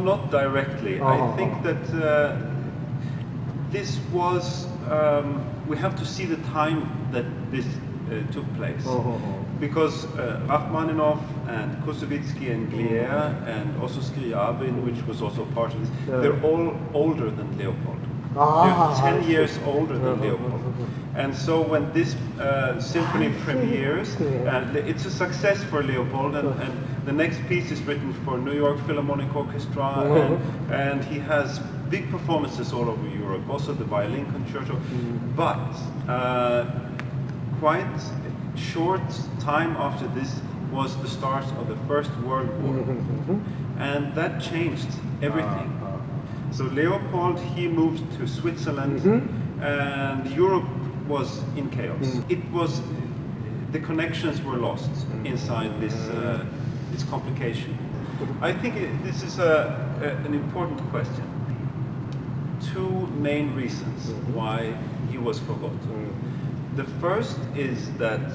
not directly. I think that this was, we have to see the time that this took place. Because Rachmaninoff and Koussevitzky and Glier and also Scriabin, which was also part of this, they're all older than Leopold. They're 10 years older than Leopold. And so when this symphony premieres, it's a success for Leopold, and the next piece is written for New York Philharmonic Orchestra, and he has big performances all over Europe, also the violin concerto. But quite short time after this was the start of the First World War, and that changed everything. So Leopold, he moved to Switzerland, and Europe was in chaos. It was, the connections were lost inside this complication. I think this is an important question. Two main reasons why he was forgotten. The first is that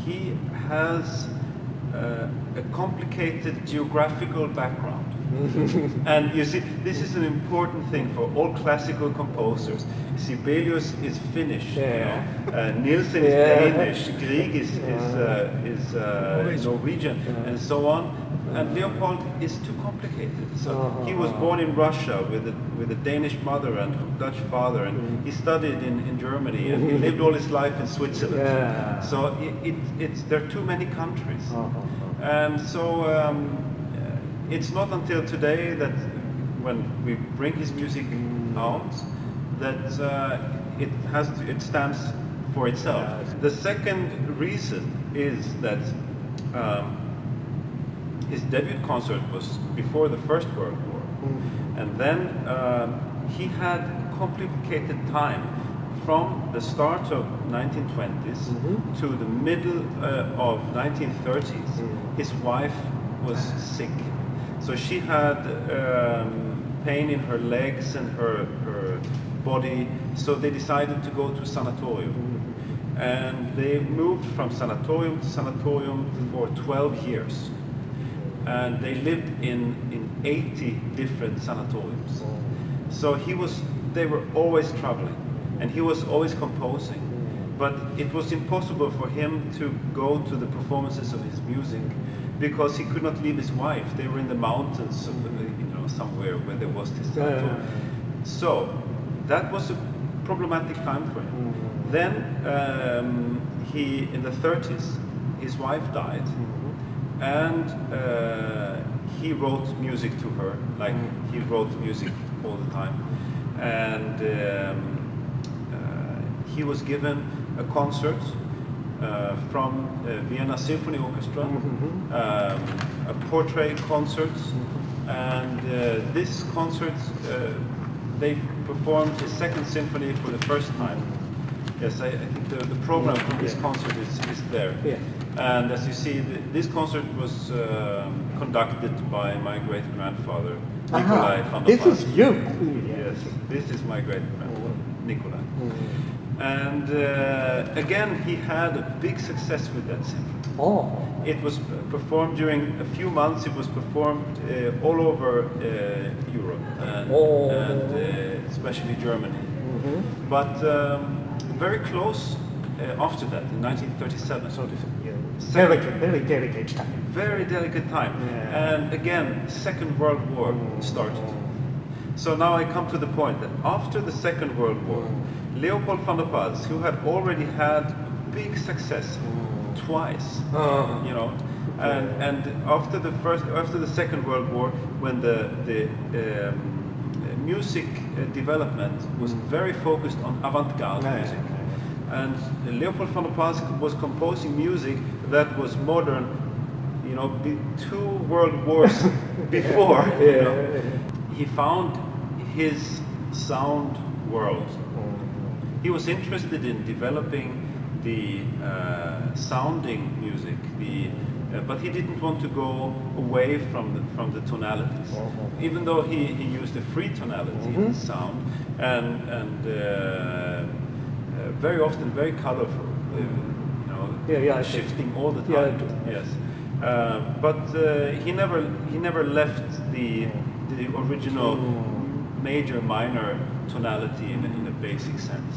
he has a complicated geographical background. And you see, this is an important thing for all classical composers. Sibelius is Finnish, Nielsen is Danish, Grieg is Norwegian, and so on. And Leopold is too complicated. So he was born in Russia with a Danish mother and Dutch father, and he studied in Germany, and he lived all his life in Switzerland. So there are too many countries. And so it's not until today that when we bring his music out that it stands for itself. The second reason is that his debut concert was before the First World War, and then he had a complicated time from the start of 1920s to the middle of 1930s. His wife was sick, so she had pain in her legs and her body, so they decided to go to sanatorium. And they moved from sanatorium to sanatorium for 12 years. And they lived in 80 different sanatoriums. So they were always traveling, and he was always composing. But it was impossible for him to go to the performances of his music because he could not leave his wife. They were in the mountains, somewhere where there was this sanatorium. So that was a problematic time for him. Then in the 30s, his wife died. And he wrote music to her, like he wrote music all the time. And he was given a concert from Vienna Symphony Orchestra, a portrait concert. And this concert, they performed his second symphony for the first time. Yes, I think the program for this concert is there. And as you see, this concert was conducted by my great-grandfather, Nikolai van der Paz. This is you? Yes, this is my great-grandfather, Nikolai. And again, he had a big success with that symphony. It was performed during a few months. It was performed all over Europe and especially Germany. But very close after that, in 1937. So very delicate time. Very delicate time. And again, Second World War started. So now I come to the point that after the Second World War, Leopold van der Paz, who had already had big success twice, and after the Second World War, when the music development was very focused on avant-garde music, and Leopold van der Paz was composing music that was modern, two world wars before. He found his sound world. He was interested in developing the sounding music, but he didn't want to go away from the tonalities, even though he used a free tonality in his sound, and very often very colorful, shifting all the time. Yes, but he never left the original major minor tonality in a basic sense.